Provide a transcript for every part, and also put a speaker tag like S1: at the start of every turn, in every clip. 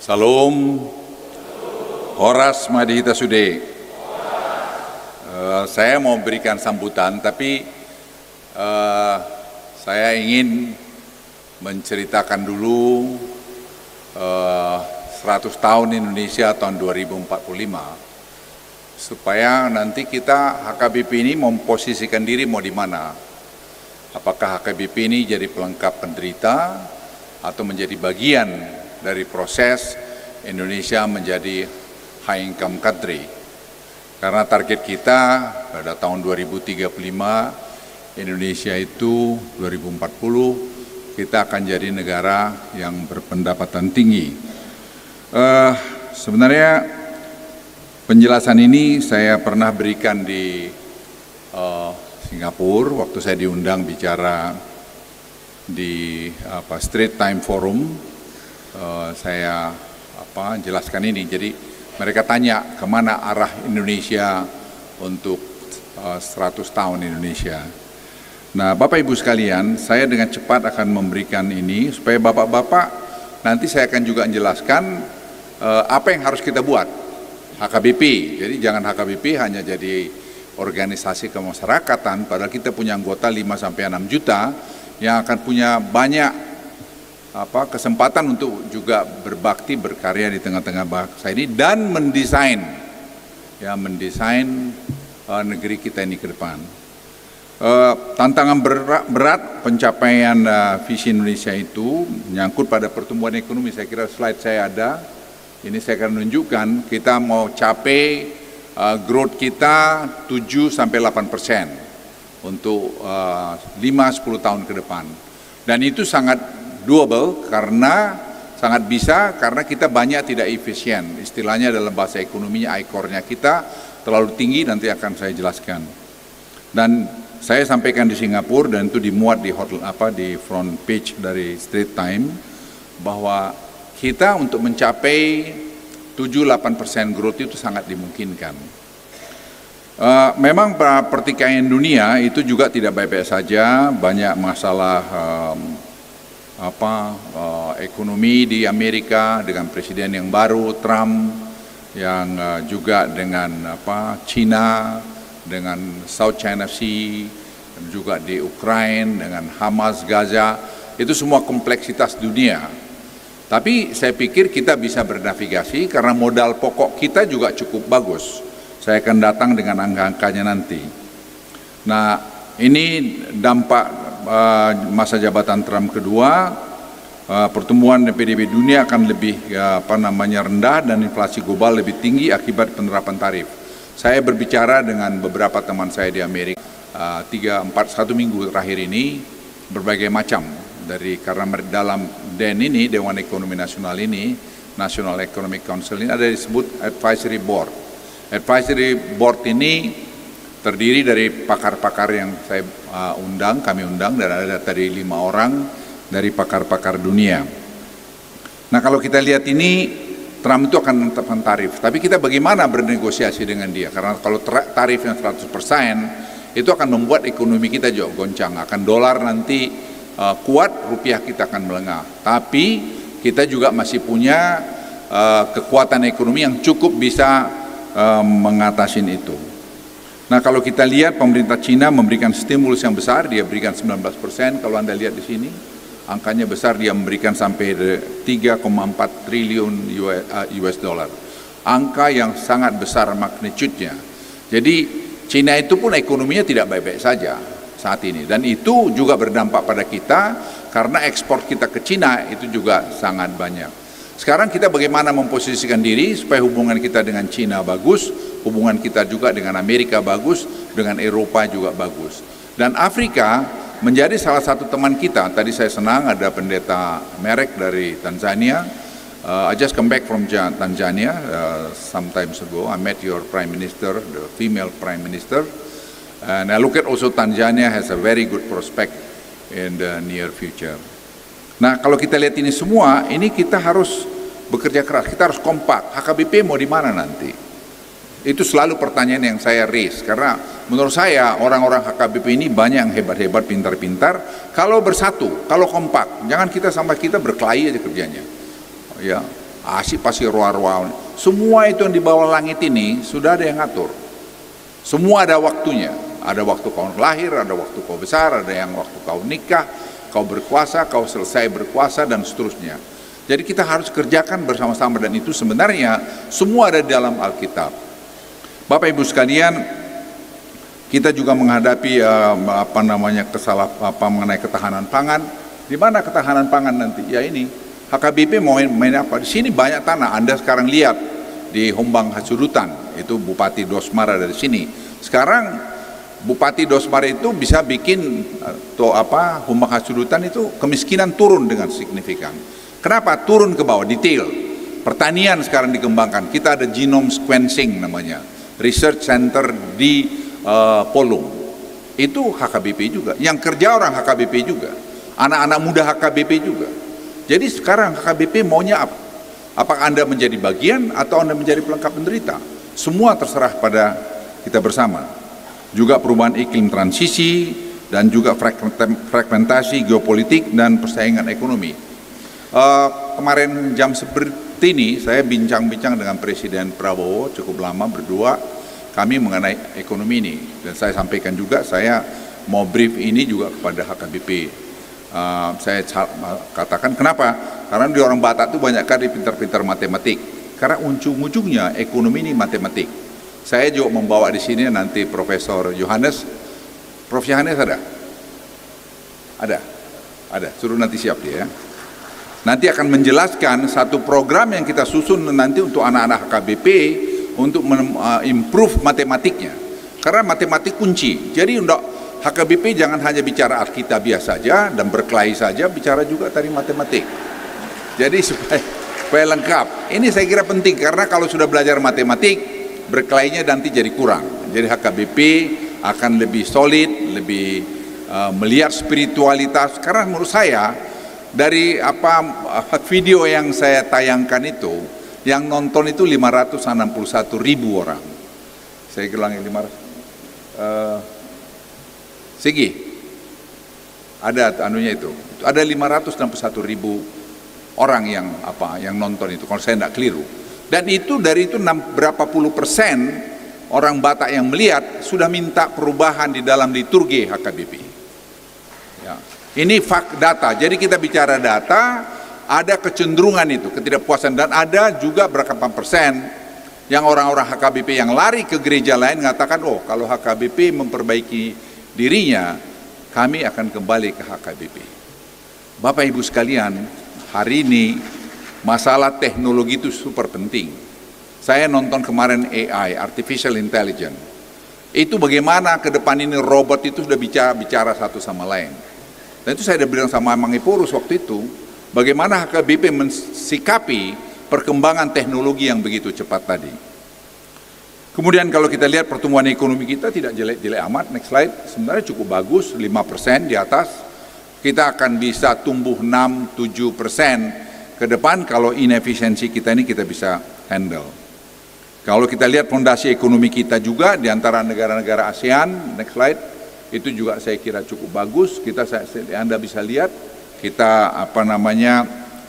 S1: Salam, Horas Madhita Sude. Saya mau berikan sambutan, tapi saya ingin menceritakan dulu 100 tahun Indonesia tahun 2045, supaya nanti kita HKBP ini memposisikan diri mau di mana. Apakah HKBP ini jadi pelengkap penderita atau menjadi bagian dari proses Indonesia menjadi high income country. Karena target kita pada tahun 2035 Indonesia itu 2040 kita akan jadi negara yang berpendapatan tinggi. Sebenarnya penjelasan ini saya pernah berikan di Singapura waktu saya diundang bicara di Straits Times Forum. Saya jelaskan ini. Jadi mereka tanya kemana arah Indonesia untuk 100 tahun Indonesia. Nah, Bapak Ibu sekalian, saya dengan cepat akan memberikan ini supaya Bapak-Bapak nanti saya akan juga menjelaskan apa yang harus kita buat HKBP. Jadi jangan HKBP hanya jadi organisasi kemasyarakatan, padahal kita punya anggota 5-6 juta yang akan punya banyak kesempatan untuk juga berbakti, berkarya di tengah-tengah bangsa ini dan mendesain negeri kita ini ke depan. Tantangan berat pencapaian visi Indonesia itu menyangkut pada pertumbuhan ekonomi. Saya kira slide saya ada. Ini saya akan menunjukkan kita mau capai growth kita 7-8% untuk 5-10 tahun ke depan. Dan itu sangat doable karena sangat bisa karena kita banyak tidak efisien. Istilahnya dalam bahasa ekonominya ICOR-nya kita terlalu tinggi, nanti akan saya jelaskan. Dan saya sampaikan di Singapura dan itu dimuat di front page dari Straits Times bahwa kita untuk mencapai 7-8% growth itu sangat dimungkinkan. Memang pertikaian dunia itu juga tidak baik-baik saja, banyak masalah ekonomi di Amerika dengan presiden yang baru Trump, yang juga dengan China, dengan South China Sea, dan juga di Ukraina dengan Hamas, Gaza, itu semua kompleksitas dunia. Tapi saya pikir kita bisa bernavigasi karena modal pokok kita juga cukup bagus. Saya akan datang dengan angka-angkanya nanti. Nah, ini dampak masa jabatan Trump kedua, pertumbuhan PDB dunia akan lebih rendah dan inflasi global lebih tinggi akibat penerapan tarif. Saya berbicara dengan beberapa teman saya di Amerika 1 minggu terakhir ini berbagai macam karena dalam DEN ini, Dewan Ekonomi Nasional ini, National Economic Council ini ada disebut Advisory Board. Advisory Board ini terdiri dari pakar-pakar yang kami undang, dan ada tadi 5 orang dari pakar-pakar dunia. Nah, kalau kita lihat ini, Trump itu akan menetapkan tarif, tapi kita bagaimana bernegosiasi dengan dia? Karena kalau tarif yang 100%, itu akan membuat ekonomi kita juga goncang, akan dolar nanti kuat, rupiah kita akan melengah. Tapi kita juga masih punya kekuatan ekonomi yang cukup bisa mengatasi itu. Nah, kalau kita lihat pemerintah Cina memberikan stimulus yang besar, dia berikan 19%, kalau Anda lihat di sini, angkanya besar, dia memberikan sampai 3,4 triliun US dollar. Angka yang sangat besar magnitude-nya. Jadi Cina itu pun ekonominya tidak baik-baik saja saat ini. Dan itu juga berdampak pada kita, karena ekspor kita ke Cina itu juga sangat banyak. Sekarang kita bagaimana memposisikan diri supaya hubungan kita dengan Cina bagus, hubungan kita juga dengan Amerika bagus, dengan Eropa juga bagus. Dan Afrika menjadi salah satu teman kita. Tadi saya senang ada pendeta Merek dari Tanzania. I just come back from Tanzania some time ago. I met your Prime Minister, the female Prime Minister. And I look at also Tanzania has a very good prospect in the near future. Nah, kalau kita lihat ini semua, ini kita harus bekerja keras, kita harus kompak. HKBP mau di mana nanti? Itu selalu pertanyaan yang saya raise, karena menurut saya orang-orang HKBP ini banyak yang hebat-hebat, pintar-pintar. Kalau bersatu, kalau kompak, jangan kita sampai kita berkelahi aja kerjanya. Ya, Asik pasti roa-roa. Semua itu yang di bawah langit ini sudah ada yang ngatur. Semua ada waktunya. Ada waktu kau lahir, ada waktu kau besar, ada yang waktu kau nikah, kau berkuasa, kau selesai berkuasa, dan seterusnya. Jadi kita harus kerjakan bersama-sama, dan itu sebenarnya semua ada di dalam Alkitab. Bapak Ibu sekalian, kita juga menghadapi mengenai ketahanan pangan. Di mana ketahanan pangan nanti? Ya ini HKBP mau main apa? Di sini banyak tanah. Anda sekarang lihat di Hombang Hasudutan, itu Bupati Dosmara dari sini. Sekarang Bupati Dosmara itu bisa bikin Hombang Hasudutan itu kemiskinan turun dengan signifikan. Kenapa? Turun ke bawah, detail. Pertanian sekarang dikembangkan. Kita ada genome sequencing namanya, research center di Polong. Itu HKBP juga. Yang kerja orang HKBP juga. Anak-anak muda HKBP juga. Jadi sekarang HKBP maunya apa? Apakah Anda menjadi bagian atau Anda menjadi pelengkap penderita? Semua terserah pada kita bersama. Juga perubahan iklim transisi dan juga fragmentasi geopolitik dan persaingan ekonomi. Kemarin jam seperti ini saya bincang-bincang dengan Presiden Prabowo cukup lama berdua, kami mengenai ekonomi ini, dan saya sampaikan juga saya mau brief ini juga kepada HKBP. Saya katakan kenapa? Karena di orang Batak itu banyak kali pintar-pintar matematik. Karena ujung-ujungnya ekonomi ini matematik. Saya juga membawa di sini nanti Profesor Yohanes. Prof Yohanes ada? Ada. Suruh nanti siap dia ya. Nanti akan menjelaskan satu program yang kita susun nanti untuk anak-anak HKBP untuk improve matematiknya. Karena matematik kunci. Jadi untuk HKBP jangan hanya bicara Alkitabiah saja dan berkelahi saja, bicara juga tadi matematik. Jadi supaya lengkap. Ini saya kira penting karena kalau sudah belajar matematik, berkelahinya nanti jadi kurang. Jadi HKBP akan lebih solid, lebih melihat spiritualitas. Karena menurut saya dari video yang saya tayangkan itu, yang nonton itu 561.000 orang. Saya ulangi 500. Segi, ada anunya itu ada 561.000 orang yang nonton itu, kalau saya tidak keliru. Dan itu dari itu berapa puluh persen orang Batak yang melihat sudah minta perubahan di dalam liturgi HKBP. Ya. Ini data. Jadi kita bicara data, ada kecenderungan itu, ketidakpuasan, dan ada juga berapa persen yang orang-orang HKBP yang lari ke gereja lain mengatakan, oh kalau HKBP memperbaiki dirinya, kami akan kembali ke HKBP. Bapak Ibu sekalian, hari ini masalah teknologi itu super penting. Saya nonton kemarin AI, Artificial Intelligence. Itu bagaimana ke depan ini robot itu sudah bicara satu sama lain. Dan itu saya sudah bilang sama Mangipurus waktu itu, bagaimana HKBP mensikapi perkembangan teknologi yang begitu cepat tadi. Kemudian kalau kita lihat pertumbuhan ekonomi kita tidak jelek-jelek amat, next slide, sebenarnya cukup bagus, 5% di atas. Kita akan bisa tumbuh 6-7% ke depan kalau inefisiensi kita ini kita bisa handle. Kalau kita lihat fondasi ekonomi kita juga di antara negara-negara ASEAN, next slide, itu juga saya kira cukup bagus. Anda bisa lihat, kita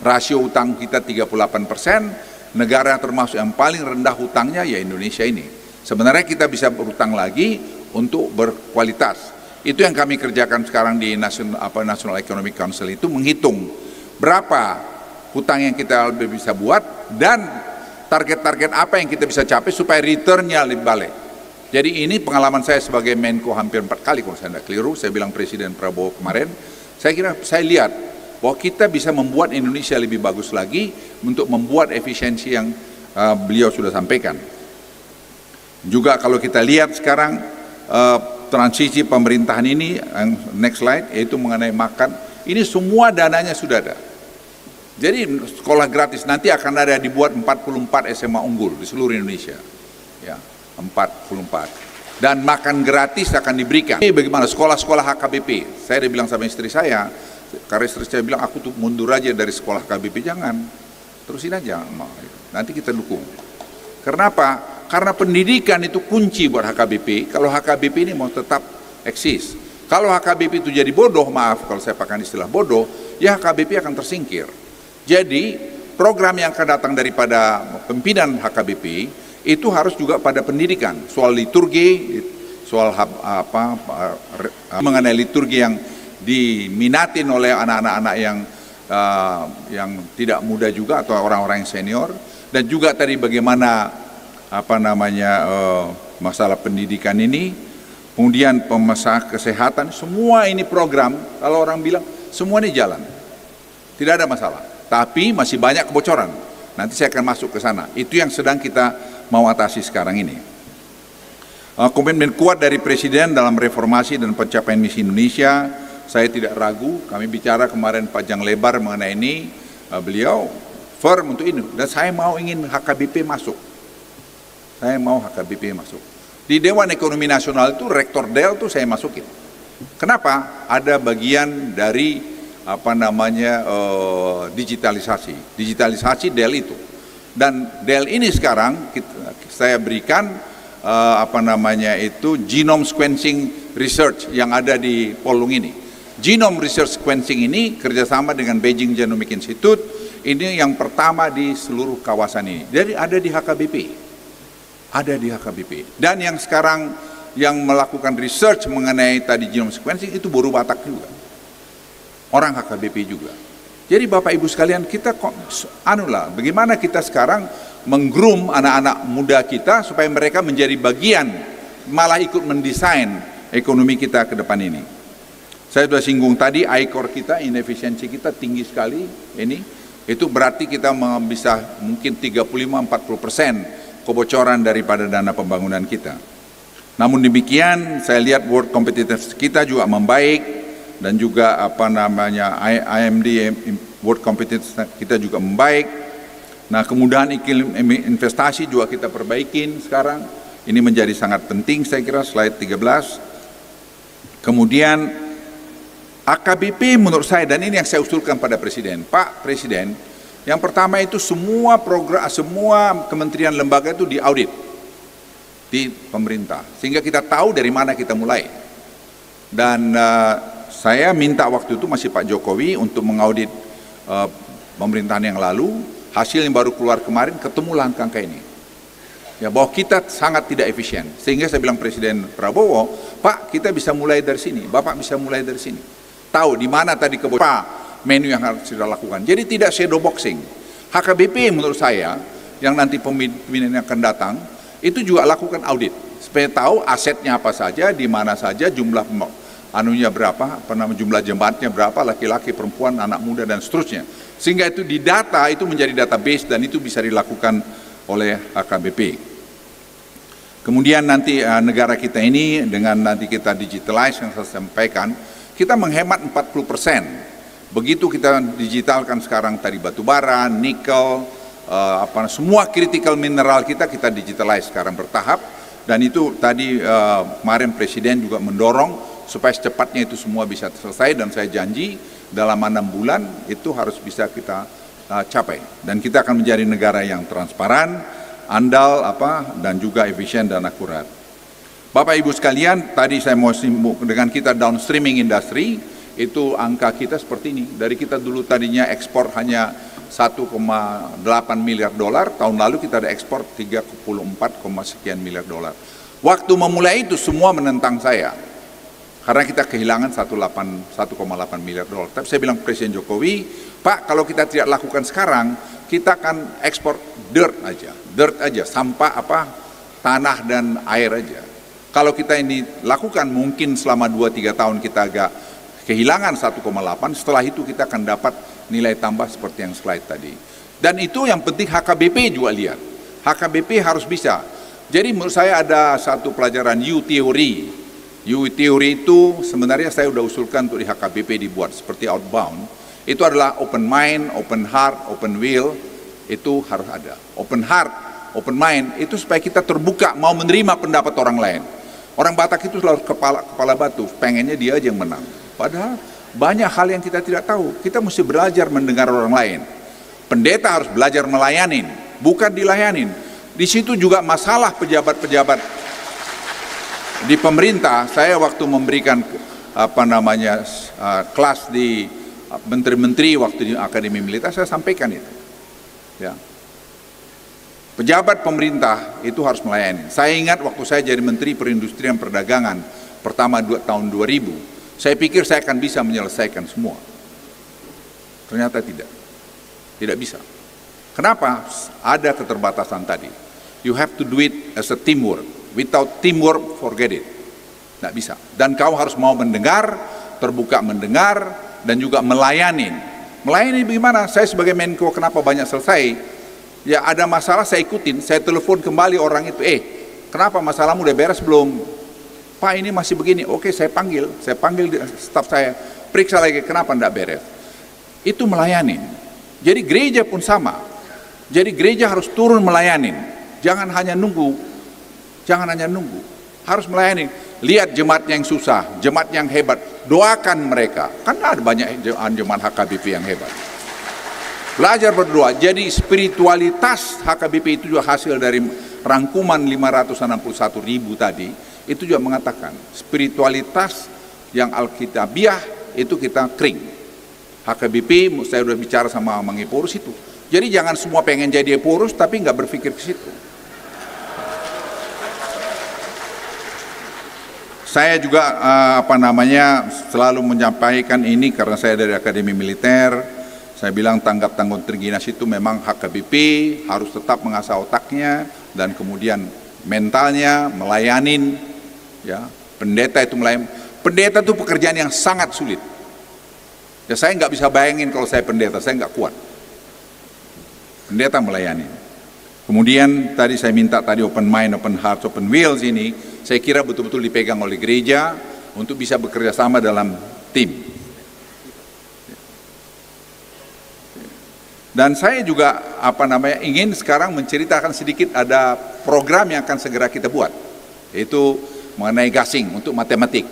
S1: rasio utang kita 38%, negara termasuk yang paling rendah hutangnya ya Indonesia ini. Sebenarnya kita bisa berhutang lagi untuk berkualitas. Itu yang kami kerjakan sekarang di National Economic Council, itu menghitung berapa hutang yang kita bisa buat dan target-target apa yang kita bisa capai supaya returnnya lebih balik. Jadi ini pengalaman saya sebagai Menko hampir 4 kali kalau saya tidak keliru. Saya bilang Presiden Prabowo kemarin, saya lihat bahwa kita bisa membuat Indonesia lebih bagus lagi untuk membuat efisiensi yang beliau sudah sampaikan. Juga kalau kita lihat sekarang transisi pemerintahan ini, next slide, yaitu mengenai makan, ini semua dananya sudah ada. Jadi sekolah gratis nanti akan ada dibuat 44 SMA unggul di seluruh Indonesia. Ya, 44. Dan makan gratis akan diberikan. Ini bagaimana sekolah-sekolah HKBP? Saya udah bilang sama istri saya, karena istri saya bilang aku tuh mundur aja dari sekolah HKBP, jangan, terusin aja, nanti kita dukung. Kenapa? Karena pendidikan itu kunci buat HKBP. Kalau HKBP ini mau tetap eksis, kalau HKBP itu jadi bodoh, maaf kalau saya pakai istilah bodoh, ya HKBP akan tersingkir. Jadi program yang akan datang daripada pimpinan HKBP itu harus juga pada pendidikan, soal liturgi, soal mengenai liturgi yang diminatin oleh anak-anak yang tidak muda juga atau orang-orang yang senior, dan juga tadi bagaimana masalah pendidikan ini, kemudian masalah kesehatan, semua ini program kalau orang bilang semua ini jalan, tidak ada masalah, tapi masih banyak kebocoran. Nanti saya akan masuk ke sana. Itu yang sedang kita mau atasi sekarang ini. Komitmen kuat dari Presiden dalam reformasi dan pencapaian misi Indonesia, saya tidak ragu. Kami bicara kemarin panjang lebar mengenai ini, beliau firm untuk ini, dan saya mau ingin HKBP masuk. Saya mau HKBP masuk. Di Dewan Ekonomi Nasional itu Rektor Del itu saya masukin. Kenapa? Ada bagian dari digitalisasi Del itu. Dan Del ini sekarang saya berikan genome sequencing research yang ada di Polung ini. Genome research sequencing ini kerjasama dengan Beijing Genomic Institute, ini yang pertama di seluruh kawasan ini. Jadi ada di HKBP. Ada di HKBP. Dan yang sekarang yang melakukan research mengenai tadi genome sequencing itu Boru Batak juga. Orang HKBP juga. Jadi Bapak Ibu sekalian, kita bagaimana kita sekarang menggroom anak-anak muda kita supaya mereka menjadi bagian, malah ikut mendesain ekonomi kita ke depan ini. Saya sudah singgung tadi, ICOR kita, inefisiensi kita tinggi sekali ini. Itu berarti kita bisa mungkin 35-40% kebocoran daripada dana pembangunan kita. Namun demikian, saya lihat world competitiveness kita juga membaik, dan juga IMD world competitiveness kita juga membaik. Nah, kemudahan iklim investasi juga kita perbaikin sekarang. Ini menjadi sangat penting, saya kira, slide 13. Kemudian AKBP menurut saya, dan ini yang saya usulkan pada Presiden, Pak Presiden, yang pertama itu semua program, semua kementerian lembaga itu diaudit di pemerintah, sehingga kita tahu dari mana kita mulai. Dan saya minta waktu itu masih Pak Jokowi untuk mengaudit pemerintahan yang lalu, hasil yang baru keluar kemarin ketemulah angka ini. Ya, bahwa kita sangat tidak efisien. Sehingga saya bilang Presiden Prabowo, Pak, kita bisa mulai dari sini, Bapak bisa mulai dari sini. Tahu di mana tadi kebocoran menu yang harus kita lakukan. Jadi tidak shadow boxing. HKBP menurut saya yang nanti pemimpin yang akan datang itu juga lakukan audit supaya tahu asetnya apa saja, di mana saja, jumlah berapa, jumlah jemaatnya berapa, laki-laki, perempuan, anak muda, dan seterusnya. Sehingga itu di data, itu menjadi database, dan itu bisa dilakukan oleh HKBP. Kemudian nanti negara kita ini, dengan nanti kita digitalize yang saya sampaikan, kita menghemat 40%. Begitu kita digitalkan sekarang tadi batu bara, nikel, semua critical mineral kita digitalize sekarang bertahap. Dan itu tadi kemarin Presiden juga mendorong supaya secepatnya itu semua bisa selesai, dan saya janji dalam 6 bulan itu harus bisa kita capai, dan kita akan menjadi negara yang transparan, andal, dan juga efisien dan akurat. Bapak Ibu sekalian, tadi saya mau sibuk dengan kita downstreaming industri, itu angka kita seperti ini. Dari kita dulu tadinya ekspor hanya 1,8 miliar dolar, tahun lalu kita ada ekspor 34, sekian miliar dolar. Waktu memulai itu semua menentang saya, karena kita kehilangan 1,8 miliar dolar. Tapi saya bilang Presiden Jokowi, Pak, kalau kita tidak lakukan sekarang, kita akan ekspor dirt aja, sampah tanah dan air aja. Kalau kita ini lakukan, mungkin selama 2-3 tahun kita agak kehilangan 1,8, setelah itu kita akan dapat nilai tambah seperti yang slide tadi. Dan itu yang penting HKBP juga lihat. HKBP harus bisa. Jadi menurut saya ada satu pelajaran U-Theory. U-Theory itu sebenarnya saya sudah usulkan untuk di HKBP dibuat seperti outbound. Itu adalah open mind, open heart, open will, itu harus ada. Open heart, open mind, itu supaya kita terbuka, mau menerima pendapat orang lain. Orang Batak itu selalu kepala batu, pengennya dia aja yang menang. Padahal banyak hal yang kita tidak tahu, kita mesti belajar mendengar orang lain. Pendeta harus belajar melayanin, bukan dilayanin. Di situ juga masalah pejabat-pejabat di pemerintah. Saya waktu memberikan kelas di menteri-menteri waktu di Akademi Militer, saya sampaikan itu. Ya. Pejabat pemerintah itu harus melayani. Saya ingat waktu saya jadi Menteri Perindustrian Perdagangan pertama tahun 2000, saya pikir saya akan bisa menyelesaikan semua. Ternyata tidak. Tidak bisa. Kenapa? Ada keterbatasan tadi. You have to do it as a teamwork. Without teamwork, forget it. Tidak bisa. Dan kau harus mau mendengar, terbuka mendengar, dan juga melayani. Melayani bagaimana? Saya sebagai Menko kenapa banyak selesai? Ya ada masalah saya ikutin, saya telepon kembali orang itu, kenapa masalahmu udah beres belum? Pak ini masih begini, oke saya panggil staf saya, periksa lagi kenapa tidak beres. Itu melayani. Jadi gereja pun sama. Jadi gereja harus turun melayani. Jangan hanya nunggu, harus melayani. Lihat jemaatnya yang susah, jemaat yang hebat, doakan mereka. Kan ada banyak jemaat HKBP yang hebat. Belajar berdoa. Jadi spiritualitas HKBP itu juga hasil dari rangkuman 561.000 tadi. Itu juga mengatakan spiritualitas yang Alkitabiah itu kita kering. HKBP saya sudah bicara sama Mang Eporus itu. Jadi jangan semua pengen jadi Eporus tapi nggak berpikir ke situ. Saya juga selalu menyampaikan ini karena saya dari Akademi Militer. Saya bilang tanggap tanggung Trengginas itu memang HKBP harus tetap mengasah otaknya dan kemudian mentalnya melayanin, ya pendeta itu melayani. Pendeta itu pekerjaan yang sangat sulit. Ya saya nggak bisa bayangin kalau saya pendeta, saya nggak kuat. Pendeta melayani. Kemudian tadi saya minta tadi open mind, open heart, open wills ini, saya kira betul-betul dipegang oleh gereja untuk bisa bekerja sama dalam tim. Dan saya juga ingin sekarang menceritakan sedikit ada program yang akan segera kita buat, yaitu mengenai gasing untuk matematik.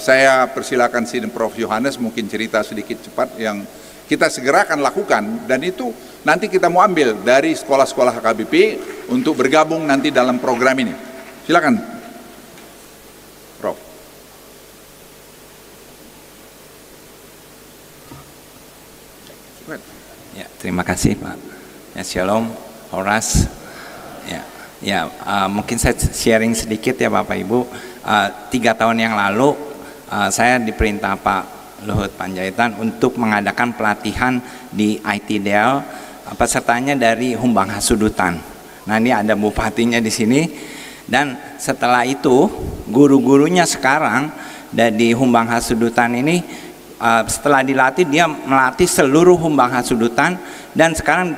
S1: Saya persilakan si Prof. Yohanes mungkin cerita sedikit cepat yang kita segera akan lakukan, dan itu nanti kita mau ambil dari sekolah-sekolah HKBP untuk bergabung nanti dalam program ini. Silakan, Prof.
S2: Ya, terima kasih Pak. Ya, Shalom, Horas. Mungkin saya sharing sedikit ya Bapak Ibu. 3 tahun yang lalu saya diperintah Pak Luhut Panjaitan untuk mengadakan pelatihan di ITDL, pesertanya dari Humbang Hasudutan. Nah ini ada bupatinya di sini. Dan setelah itu guru-gurunya sekarang dari Humbang Hasudutan ini setelah dilatih, dia melatih seluruh Humbang Hasudutan, dan sekarang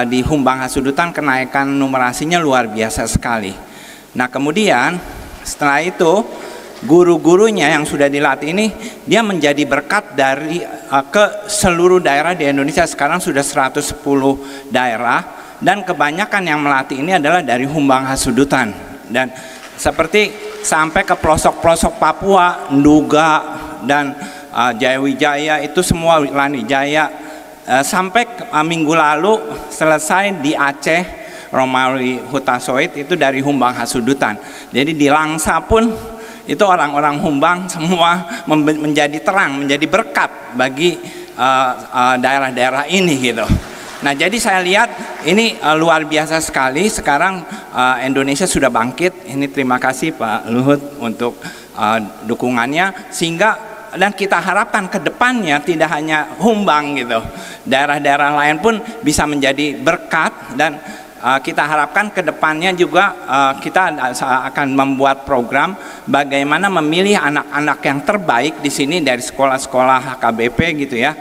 S2: di Humbang Hasudutan kenaikan numerasinya luar biasa sekali. Nah kemudian setelah itu guru-gurunya yang sudah dilatih ini, dia menjadi berkat dari ke seluruh daerah di Indonesia. Sekarang sudah 110 daerah, dan kebanyakan yang melatih ini adalah dari Humbang Hasudutan, dan seperti sampai ke pelosok-pelosok Papua, Nduga, dan Jayawijaya itu semua, Lani Jaya, sampai minggu lalu selesai di Aceh, Romawi Hutasoit itu dari Humbang Hasudutan. Jadi di Langsa pun itu orang-orang Humbang semua menjadi terang, menjadi berkat bagi daerah-daerah ini gitu. Nah jadi saya lihat ini luar biasa sekali. Sekarang Indonesia sudah bangkit. Ini terima kasih Pak Luhut untuk dukungannya, sehingga dan kita harapkan ke depannya tidak hanya Humbang gitu, daerah-daerah lain pun bisa menjadi berkat, dan kita harapkan ke depannya juga kita akan membuat program bagaimana memilih anak-anak yang terbaik di sini dari sekolah-sekolah HKBP gitu ya,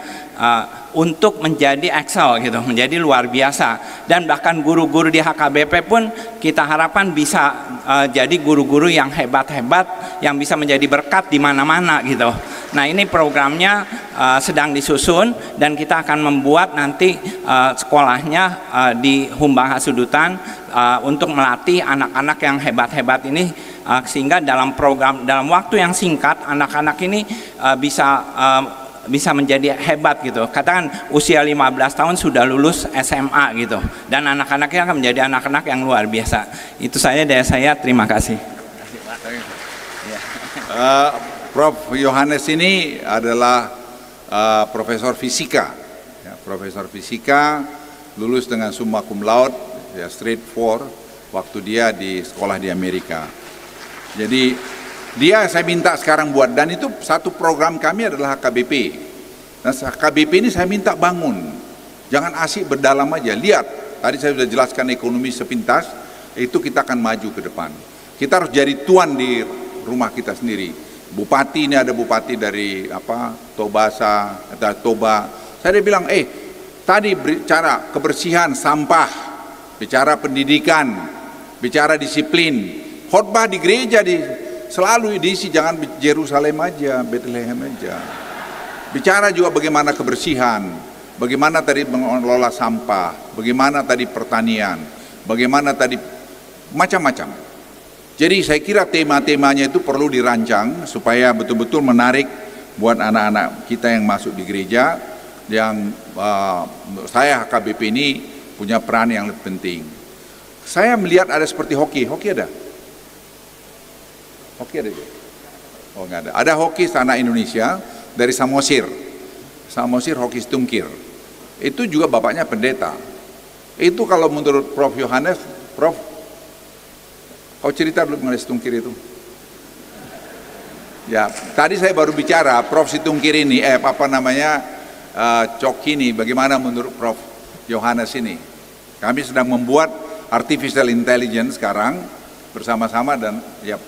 S2: untuk menjadi excel gitu, menjadi luar biasa. Dan bahkan guru-guru di HKBP pun kita harapkan bisa jadi guru-guru yang hebat-hebat, yang bisa menjadi berkat di mana-mana gitu. Nah ini programnya sedang disusun, dan kita akan membuat nanti sekolahnya di Humbang Hasudutan untuk melatih anak-anak yang hebat-hebat ini, sehingga dalam program, dalam waktu yang singkat, anak-anak ini bisa menjadi hebat gitu. Katakan usia 15 tahun sudah lulus SMA gitu, dan anak-anaknya akan menjadi anak-anak yang luar biasa. Itu saja dari saya, terima kasih.
S1: Prof. Yohanes ini adalah profesor fisika, ya, profesor fisika lulus dengan summa cum laude, ya straight four, waktu dia di sekolah di Amerika. Jadi dia saya minta sekarang buat, dan itu satu program kami adalah HKBP. Nah HKBP ini saya minta bangun, jangan asik berdalam aja, lihat. Tadi saya sudah jelaskan ekonomi sepintas, itu kita akan maju ke depan. Kita harus jadi tuan di rumah kita sendiri. Bupati ini ada bupati dari Tobasa atau Toba. Saya bilang, tadi bicara kebersihan, sampah, bicara pendidikan, bicara disiplin, khotbah di gereja selalu diisi, jangan Yerusalem aja, Bethlehem aja. Bicara juga bagaimana kebersihan, bagaimana tadi mengelola sampah, bagaimana tadi pertanian, bagaimana tadi macam-macam. Jadi saya kira tema-temanya itu perlu dirancang supaya betul-betul menarik buat anak-anak kita yang masuk di gereja, yang saya HKBP ini punya peran yang lebih penting. Saya melihat ada seperti hoki ada? Hoki ada juga? Oh nggak ada. Ada hoki anak Indonesia dari Samosir hoki tungkir. Itu juga bapaknya pendeta. Itu kalau menurut Prof. Yohanes, Prof, kau cerita dulu mengenai tungkir itu. Ya, tadi saya baru bicara Prof. Situngkir ini, Coki ini, bagaimana menurut Prof. Yohanes ini. Kami sedang membuat artificial intelligence sekarang bersama-sama, dan ya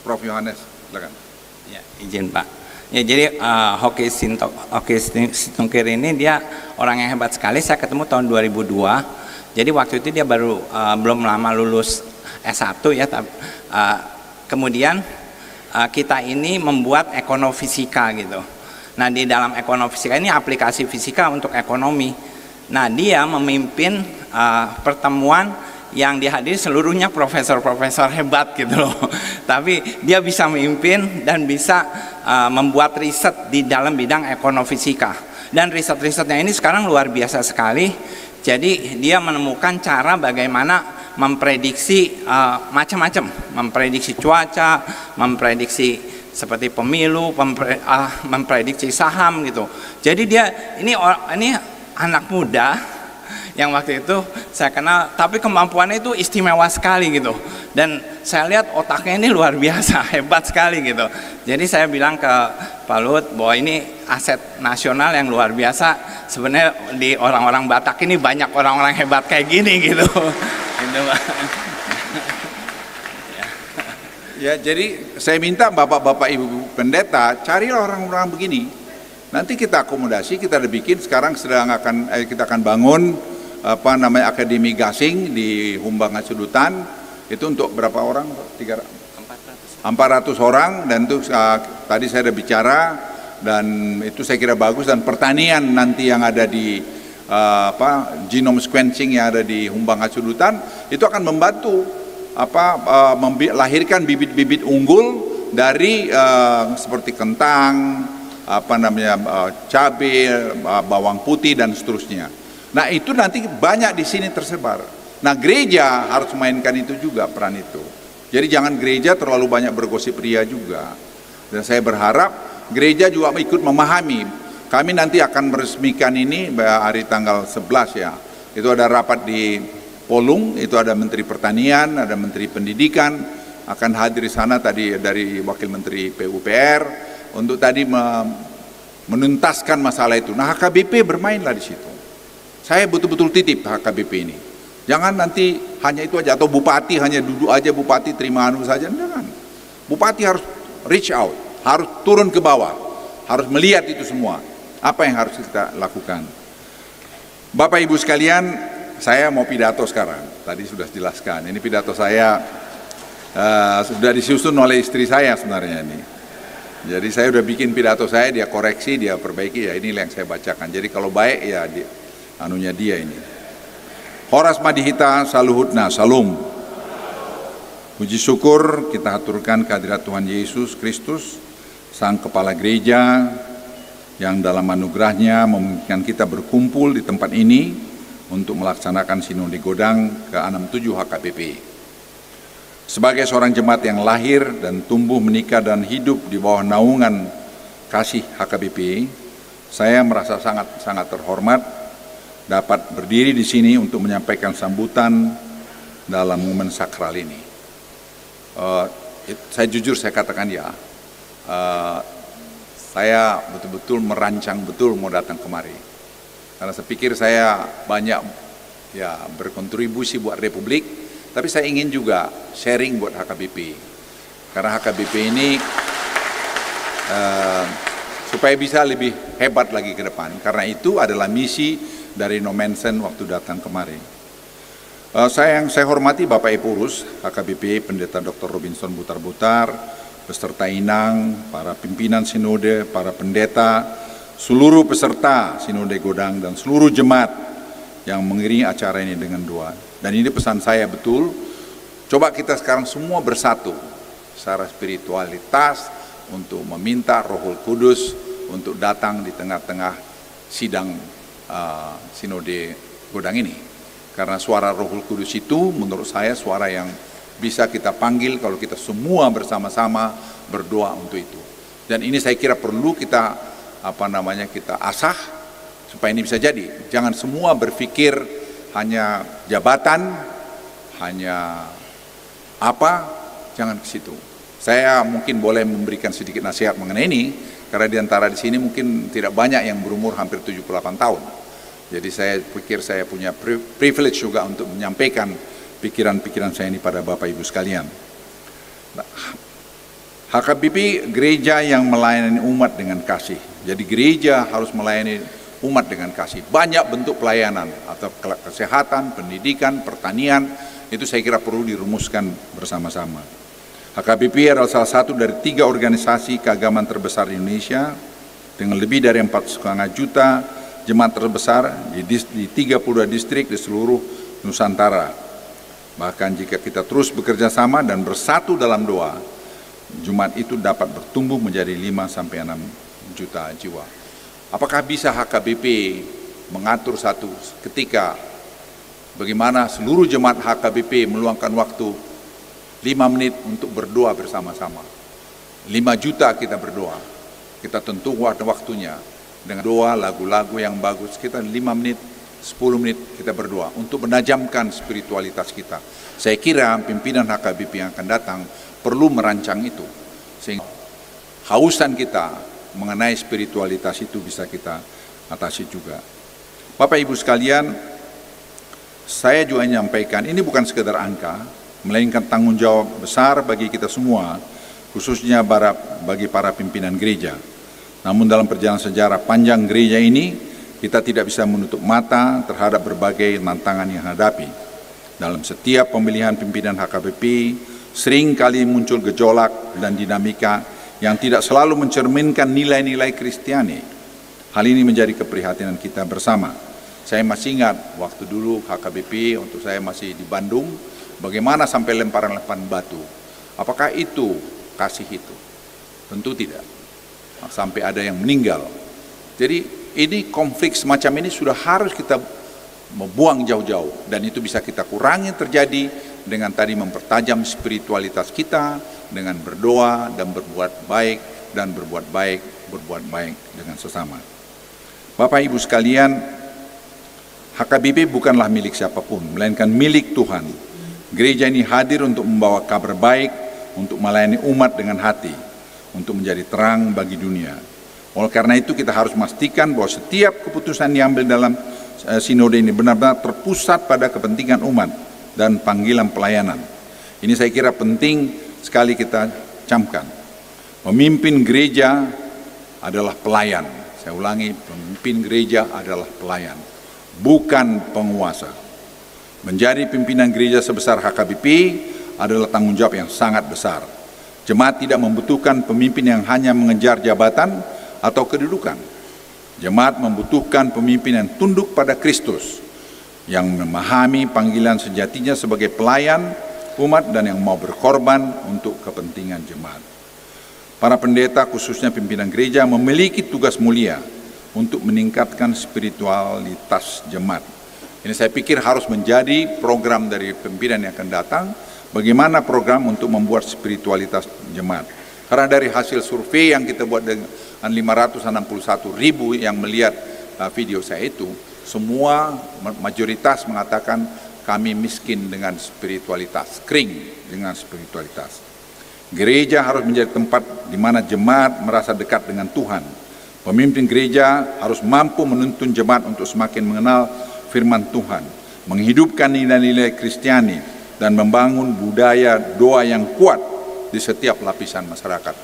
S1: Prof. Yohanes, silakan.
S2: Ya, izin Pak. Ya, jadi Hoki Situngkir ini dia orang yang hebat sekali. Saya ketemu tahun 2002. Jadi waktu itu dia baru belum lama lulus S1 ya. Kemudian kita ini membuat ekonomifisika gitu. Nah, di dalam ekonomifisika ini aplikasi fisika untuk ekonomi. Nah, dia memimpin pertemuan yang dihadiri seluruhnya profesor-profesor hebat gitu loh. Tapi dia bisa memimpin dan bisa membuat riset di dalam bidang ekonomifisika. Dan riset-risetnya ini sekarang luar biasa sekali. Jadi dia menemukan cara bagaimana memprediksi macam-macam, memprediksi cuaca, memprediksi seperti pemilu, memprediksi saham gitu. Jadi dia ini anak muda yang waktu itu saya kenal, tapi kemampuannya itu istimewa sekali gitu. Dan saya lihat otaknya ini luar biasa, hebat sekali gitu. Jadi saya bilang ke Pak Luhut bahwa ini aset nasional yang luar biasa. Sebenarnya di orang-orang Batak ini banyak orang-orang hebat kayak gini gitu. Gitu, Pak.
S1: Ya, jadi saya minta bapak-bapak ibu pendeta carilah orang-orang begini. Nanti kita akomodasi, kita udah bikin sekarang kita akan bangun Akademi Gasing di Humbang Sudutan. Itu untuk berapa orang? 400 orang, dan itu tadi saya udah bicara, dan itu saya kira bagus. Dan pertanian nanti yang ada di genome sequencing yang ada di Humbang Sudutan itu akan membantu melahirkan bibit-bibit unggul dari seperti kentang, cabai, bawang putih dan seterusnya. Nah, itu nanti banyak di sini tersebar. Nah, gereja harus mainkan itu juga, peran itu. Jadi jangan gereja terlalu banyak bergosip ria juga. Dan saya berharap gereja juga ikut memahami. Kami nanti akan meresmikan ini hari tanggal 11 ya. Itu ada rapat di Polung, itu ada Menteri Pertanian, ada Menteri Pendidikan, akan hadir di sana tadi dari Wakil Menteri PUPR untuk tadi menuntaskan masalah itu. Nah, HKBP bermainlah di situ. Saya betul-betul titip HKBP ini. Jangan nanti hanya itu aja, atau bupati hanya duduk aja, bupati terima anu saja. Jangan. Bupati harus reach out, harus turun ke bawah, harus melihat itu semua. Apa yang harus kita lakukan? Bapak Ibu sekalian, saya mau pidato sekarang. Tadi sudah dijelaskan. Ini pidato saya sudah disusun oleh istri saya sebenarnya ini. Jadi saya udah bikin pidato saya, dia koreksi, dia perbaiki, ya ini yang saya bacakan. Jadi kalau baik ya anunya dia ini. Horas madihita saluhutna salum. Puji syukur kita aturkan kehadirat Tuhan Yesus Kristus, Sang Kepala Gereja, yang dalam anugerahnya memungkinkan kita berkumpul di tempat ini untuk melaksanakan sinode Godang ke-67 HKBP. Sebagai seorang jemaat yang lahir dan tumbuh menikah dan hidup di bawah naungan kasih HKBP, saya merasa sangat terhormat dapat berdiri di sini untuk menyampaikan sambutan dalam momen sakral ini. Saya jujur saya katakan ya, saya betul-betul merancang betul mau datang kemari. Karena saya pikir saya banyak ya berkontribusi buat Republik, tapi saya ingin juga sharing buat HKBP. Karena HKBP ini supaya bisa lebih hebat lagi ke depan. Karena itu adalah misi dari No Mensen waktu datang kemarin. Yang saya hormati Bapak Ibu Urus HKBP, Pendeta Dr. Robinson Butar-Butar, beserta Inang, para pimpinan sinode, para pendeta, seluruh peserta sinode Godang dan seluruh jemaat yang mengiringi acara ini dengan doa. Dan ini pesan saya betul, coba kita sekarang semua bersatu secara spiritualitas untuk meminta Roh Kudus untuk datang di tengah-tengah sidang sinode Godang ini. Karena suara Roh Kudus itu menurut saya suara yang bisa kita panggil kalau kita semua bersama-sama berdoa untuk itu. Dan ini saya kira perlu kita kita asah supaya ini bisa jadi. Jangan semua berpikir hanya jabatan, hanya jangan ke situ. Saya mungkin boleh memberikan sedikit nasihat mengenai ini karena di antara di sini mungkin tidak banyak yang berumur hampir 78 tahun. Jadi saya pikir saya punya privilege juga untuk menyampaikan pikiran-pikiran saya ini pada Bapak Ibu sekalian. HKBP gereja yang melayani umat dengan kasih. Jadi gereja harus melayani umat dengan kasih. Banyak bentuk pelayanan atau kesehatan, pendidikan, pertanian, itu saya kira perlu dirumuskan bersama-sama. HKBP adalah salah satu dari 3 organisasi keagamaan terbesar di Indonesia dengan lebih dari 4,5 juta jemaat terbesar di 32 distrik di seluruh Nusantara. Bahkan jika kita terus bekerja sama dan bersatu dalam doa, jemaat itu dapat bertumbuh menjadi 5-6 juta jiwa. Apakah bisa HKBP mengatur satu ketika bagaimana seluruh jemaat HKBP meluangkan waktu 5 menit untuk berdoa bersama-sama? 5 juta kita berdoa. Kita tentu waktunya dengan doa, lagu-lagu yang bagus, kita 5 menit, 10 menit kita berdoa untuk menajamkan spiritualitas kita. Saya kira pimpinan HKBP yang akan datang perlu merancang itu, sehingga hausan kita mengenai spiritualitas itu bisa kita atasi juga. Bapak Ibu sekalian, saya juga menyampaikan ini bukan sekedar angka, melainkan tanggung jawab besar bagi kita semua, khususnya bagi para pimpinan gereja. Namun dalam perjalanan sejarah panjang gereja ini, kita tidak bisa menutup mata terhadap berbagai tantangan yang hadapi. Dalam setiap pemilihan pimpinan HKBP, sering kali muncul gejolak dan dinamika yang tidak selalu mencerminkan nilai-nilai Kristiani. Hal ini menjadi keprihatinan kita bersama. Saya masih ingat waktu dulu HKBP, untuk saya masih di Bandung, bagaimana sampai lemparan-lemparan batu. Apakah itu kasih itu? Tentu tidak. Sampai ada yang meninggal. Jadi ini konflik semacam ini sudah harus kita membuang jauh-jauh, dan itu bisa kita kurangi terjadi dengan tadi mempertajam spiritualitas kita dengan berdoa dan berbuat baik dengan sesama. Bapak Ibu sekalian, HKBP bukanlah milik siapapun, melainkan milik Tuhan. Gereja ini hadir untuk membawa kabar baik, untuk melayani umat dengan hati, untuk menjadi terang bagi dunia. Oleh karena itu kita harus memastikan bahwa setiap keputusan yang diambil dalam sinode ini benar-benar terpusat pada kepentingan umat dan panggilan pelayanan. Ini saya kira penting sekali kita camkan. Pemimpin gereja adalah pelayan. Saya ulangi, pemimpin gereja adalah pelayan, bukan penguasa. Menjadi pimpinan gereja sebesar HKBP adalah tanggung jawab yang sangat besar. Jemaat tidak membutuhkan pemimpin yang hanya mengejar jabatan atau kedudukan. Jemaat membutuhkan pemimpin yang tunduk pada Kristus, yang memahami panggilan sejatinya sebagai pelayan umat dan yang mau berkorban untuk kepentingan jemaat. Para pendeta, khususnya pimpinan gereja, memiliki tugas mulia untuk meningkatkan spiritualitas jemaat. Ini saya pikir harus menjadi program dari pimpinan yang akan datang. Bagaimana program untuk membuat spiritualitas jemaat? Karena dari hasil survei yang kita buat dengan 561.000 yang melihat video saya itu, Semua mayoritas mengatakan kami miskin dengan spiritualitas, kering dengan spiritualitas. Gereja harus menjadi tempat di mana jemaat merasa dekat dengan Tuhan. Pemimpin gereja harus mampu menuntun jemaat untuk semakin mengenal firman Tuhan, menghidupkan nilai-nilai Kristiani, dan membangun budaya doa yang kuat di setiap lapisan masyarakat.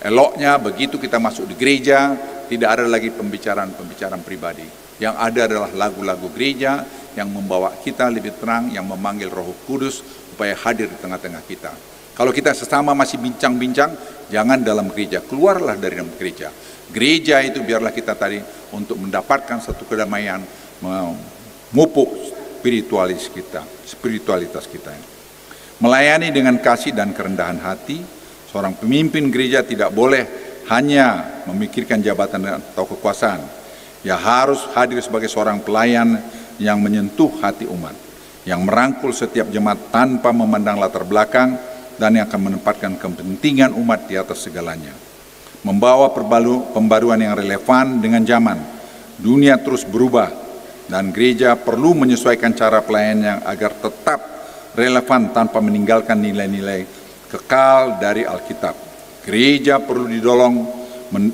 S1: Eloknya begitu kita masuk di gereja, tidak ada lagi pembicaraan pribadi. Yang ada adalah lagu-lagu gereja yang membawa kita lebih tenang, yang memanggil Roh Kudus supaya hadir di tengah-tengah kita. Kalau kita sesama masih bincang-bincang, jangan dalam gereja, keluarlah dari dalam gereja. Gereja itu biarlah kita tadi untuk mendapatkan satu kedamaian, memupuk spiritualitas kita. Melayani dengan kasih dan kerendahan hati. Seorang pemimpin gereja tidak boleh hanya memikirkan jabatan atau kekuasaan. Ia harus hadir sebagai seorang pelayan yang menyentuh hati umat, yang merangkul setiap jemaat tanpa memandang latar belakang, dan yang akan menempatkan kepentingan umat di atas segalanya. Membawa pembaruan yang relevan dengan zaman. Dunia terus berubah, dan gereja perlu menyesuaikan cara pelayanannya agar tetap relevan tanpa meninggalkan nilai-nilai kekal dari Alkitab. Gereja perlu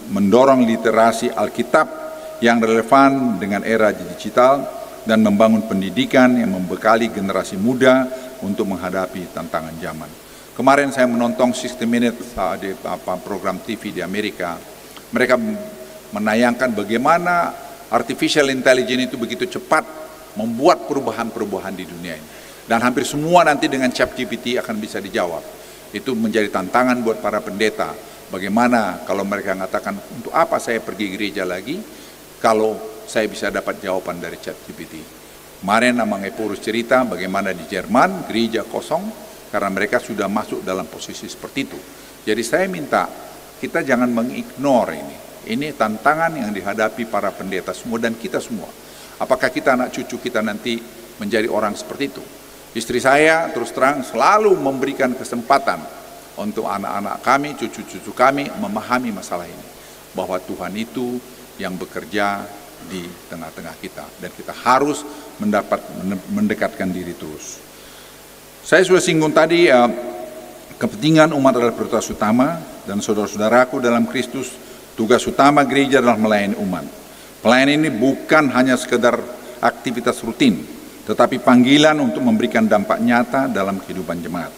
S1: mendorong literasi Alkitab yang relevan dengan era digital dan membangun pendidikan yang membekali generasi muda untuk menghadapi tantangan zaman. Kemarin saya menonton 60 Minutes di program TV di Amerika. Mereka menayangkan bagaimana artificial intelligence itu begitu cepat membuat perubahan-perubahan di dunia ini. Dan hampir semua nanti dengan ChatGPT akan bisa dijawab. Itu menjadi tantangan buat para pendeta. Bagaimana kalau mereka mengatakan, untuk apa saya pergi gereja lagi kalau saya bisa dapat jawaban dari ChatGPT. Kemarin Amang Epurus cerita bagaimana di Jerman gereja kosong karena mereka sudah masuk dalam posisi seperti itu. Jadi saya minta kita jangan mengignore ini. Ini tantangan yang dihadapi para pendeta semua dan kita semua. Apakah kita anak cucu kita nanti menjadi orang seperti itu? Istri saya terus terang selalu memberikan kesempatan untuk anak-anak kami, cucu-cucu kami memahami masalah ini. Bahwa Tuhan itu yang bekerja di tengah-tengah kita. Dan kita harus mendekatkan diri terus. Saya sudah singgung tadi, kepentingan umat adalah prioritas utama. Dan saudara-saudaraku dalam Kristus, tugas utama gereja adalah melayani umat. Pelayanan ini bukan hanya sekedar aktivitas rutin, tetapi panggilan untuk memberikan dampak nyata dalam kehidupan jemaat.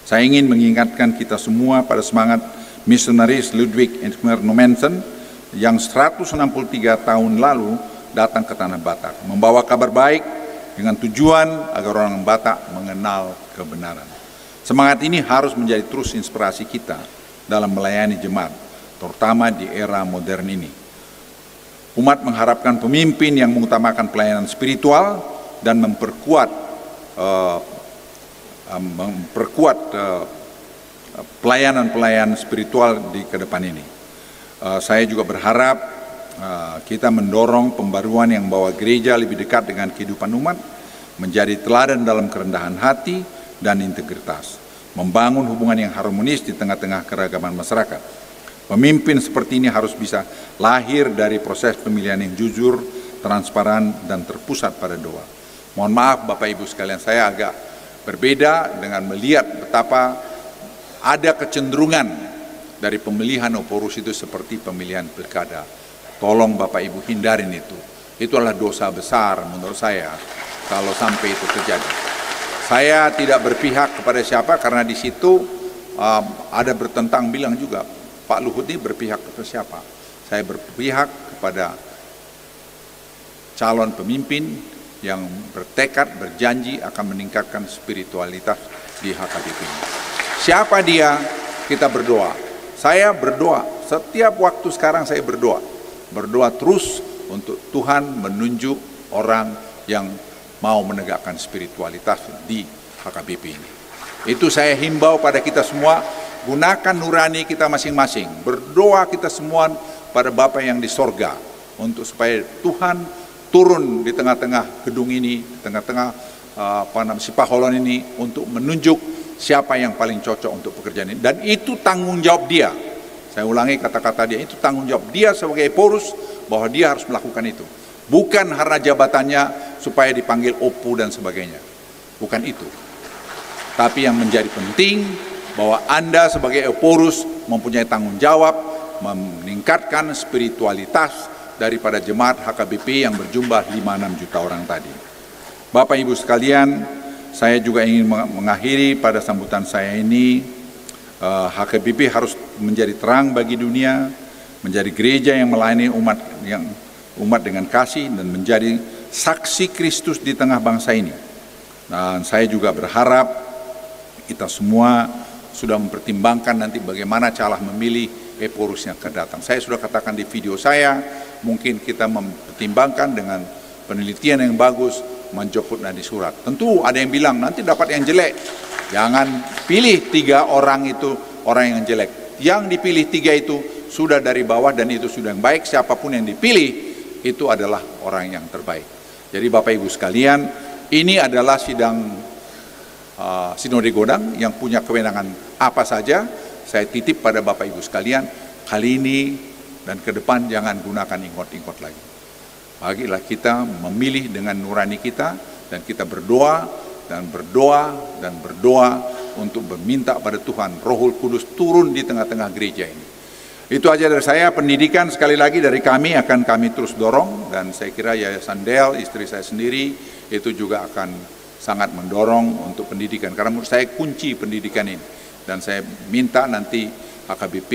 S1: Saya ingin mengingatkan kita semua pada semangat misionaris Ludwig Eckner Nommensen yang 163 tahun lalu datang ke Tanah Batak, membawa kabar baik dengan tujuan agar orang Batak mengenal kebenaran. Semangat ini harus menjadi terus inspirasi kita dalam melayani jemaat, terutama di era modern ini. Umat mengharapkan pemimpin yang mengutamakan pelayanan spiritual dan memperkuat pelayanan-pelayanan spiritual di ke depan ini. Saya juga berharap kita mendorong pembaruan yang membawa gereja lebih dekat dengan kehidupan umat, menjadi teladan dalam kerendahan hati dan integritas, membangun hubungan yang harmonis di tengah-tengah keragaman masyarakat. Pemimpin seperti ini harus bisa lahir dari proses pemilihan yang jujur, transparan, dan terpusat pada doa. Mohon maaf Bapak Ibu sekalian, saya agak berbeda dengan melihat betapa ada kecenderungan dari pemilihan Epurus itu seperti pemilihan pilkada. Tolong Bapak Ibu hindarin itu. Itu adalah dosa besar menurut saya kalau sampai itu terjadi. Saya tidak berpihak kepada siapa karena di situ ada bertentang bilang juga Pak Luhut ini berpihak kepada siapa. Saya berpihak kepada calon pemimpin yang bertekad, berjanji akan meningkatkan spiritualitas di HKBP ini. Siapa dia? Kita berdoa. Saya berdoa, setiap waktu sekarang saya berdoa. Berdoa terus untuk Tuhan menunjuk orang yang mau menegakkan spiritualitas di HKBP ini. Itu saya himbau pada kita semua, gunakan nurani kita masing-masing. Berdoa kita semua pada Bapa yang di sorga, untuk supaya Tuhan turun di tengah-tengah gedung ini, di tengah-tengah Sipaholon ini, untuk menunjuk siapa yang paling cocok untuk pekerjaan ini. Dan itu tanggung jawab dia. Saya ulangi kata-kata dia, itu tanggung jawab dia sebagai Epurus, bahwa dia harus melakukan itu. Bukan karena jabatannya supaya dipanggil Opu dan sebagainya. Bukan itu. Tapi yang menjadi penting bahwa Anda sebagai Eporus mempunyai tanggung jawab meningkatkan spiritualitas daripada jemaat HKBP yang berjumlah 5-6 juta orang tadi. Bapak Ibu sekalian, saya juga ingin mengakhiri pada sambutan saya ini. HKBP harus menjadi terang bagi dunia, menjadi gereja yang melayani umat dengan kasih dan menjadi saksi Kristus di tengah bangsa ini. Dan saya juga berharap kita semua sudah mempertimbangkan nanti bagaimana cara memilih Eporus yang akan datang. Saya sudah katakan di video saya, mungkin kita mempertimbangkan dengan penelitian yang bagus, menjemput nadi surat. Tentu ada yang bilang nanti dapat yang jelek. Jangan pilih 3 orang itu orang yang jelek. Yang dipilih 3 itu sudah dari bawah dan itu sudah yang baik. Siapapun yang dipilih itu adalah orang yang terbaik. Jadi Bapak Ibu sekalian, ini adalah sidang Sinode Godang yang punya kewenangan apa saja. Saya titip pada Bapak Ibu sekalian, kali ini dan ke depan jangan gunakan ingot-ingot lagi. Bagilah kita memilih dengan nurani kita dan kita berdoa dan berdoa untuk meminta pada Tuhan Rohul Kudus turun di tengah-tengah gereja ini. Itu aja dari saya. Pendidikan sekali lagi dari kami akan kami terus dorong, dan saya kira Yayasan Del, istri saya sendiri, itu juga akan sangat mendorong untuk pendidikan karena menurut saya kunci pendidikan ini. Dan saya minta nanti HKBP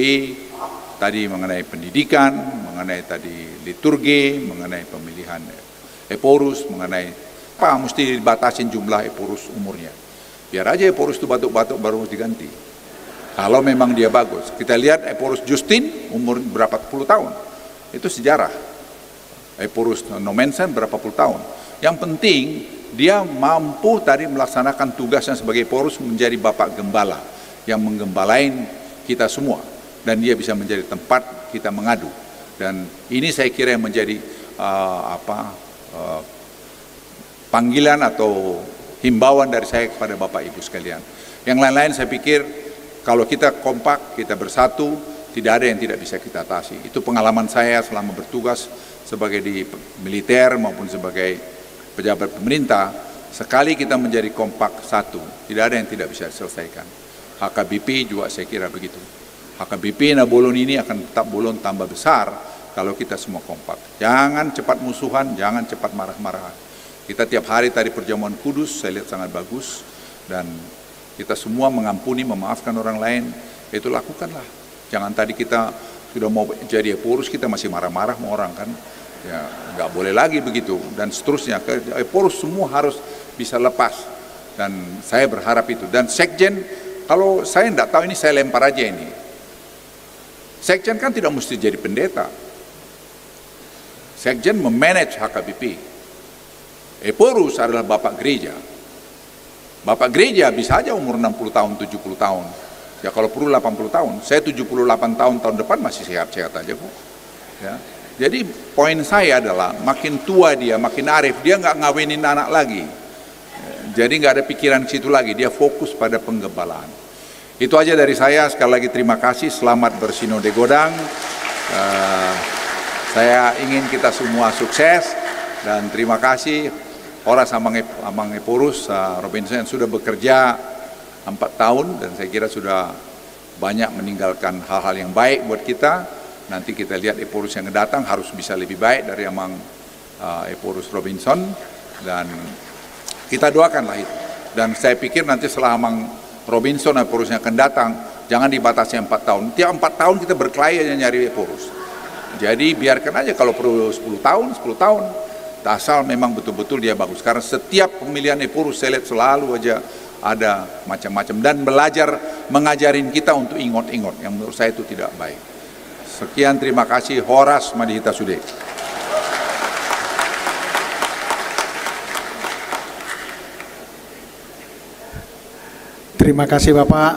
S1: tadi mengenai pendidikan, mengenai tadi liturgi, mengenai pemilihan Eporus, mengenai apa mesti dibatasin jumlah Eporus umurnya. Biar aja Eporus itu batuk-batuk baru diganti. Kalau memang dia bagus. Kita lihat Eporus Justin umur berapa puluh tahun. Itu sejarah. Eporus Nomensen berapa puluh tahun. Yang penting dia mampu tadi melaksanakan tugasnya sebagai Eporus menjadi bapak gembala yang menggembalain kita semua. Dan dia bisa menjadi tempat kita mengadu. Dan ini saya kira yang menjadi panggilan atau himbauan dari saya kepada Bapak Ibu sekalian. Yang lain-lain saya pikir kalau kita kompak, kita bersatu, tidak ada yang tidak bisa kita atasi. Itu pengalaman saya selama bertugas sebagai di militer maupun sebagai pejabat pemerintah. Sekali kita menjadi kompak satu, tidak ada yang tidak bisa diselesaikan. HKBP juga saya kira begitu. HKBP Nabolon ini akan tetap bolon tambah besar kalau kita semua kompak. Jangan cepat musuhan, jangan cepat marah-marahan. Kita tiap hari tadi perjamuan kudus, saya lihat sangat bagus. Dan kita semua mengampuni, memaafkan orang lain, itu lakukanlah. Jangan tadi kita sudah mau jadi Eporus, kita masih marah-marah sama orang kan. Ya, nggak boleh lagi begitu. Dan seterusnya, Eporus semua harus bisa lepas. Dan saya berharap itu. Dan Sekjen, kalau saya nggak tahu ini, saya lempar aja ini. Sekjen kan tidak mesti jadi pendeta. Sekjen memanage HKBP. Eporus adalah bapak gereja. Bapak gereja bisa aja umur 60 tahun, 70 tahun. Ya kalau perlu 80 tahun. Saya 78 tahun depan masih sehat-sehat aja kok. Ya. Jadi poin saya adalah makin tua dia, makin arif, dia nggak ngawinin anak lagi. Jadi nggak ada pikiran ke situ lagi, dia fokus pada penggembalaan. Itu aja dari saya. Sekali lagi terima kasih, selamat bersinode Godang. Saya ingin kita semua sukses dan terima kasih Horas Amang Eporus Robinson yang sudah bekerja 4 tahun dan saya kira sudah banyak meninggalkan hal-hal yang baik buat kita. Nanti kita lihat Eporus yang datang harus bisa lebih baik dari Amang Eporus Robinson dan kita doakanlah itu. Dan saya pikir nanti setelah Amang Robinson Eporus yang akan datang jangan dibatasi 4 tahun. Tiap 4 tahun kita berkelahi aja nyari Eporus. Jadi biarkan aja kalau perlu 10 tahun. Asal memang betul-betul dia bagus. Karena setiap pemilihan Eporus saya lihat selalu aja ada macam-macam. Dan belajar mengajarin kita untuk ingot-ingot. Yang menurut saya itu tidak baik. Sekian, terima kasih. Horas Madihita Sude.
S3: Terima kasih Bapak.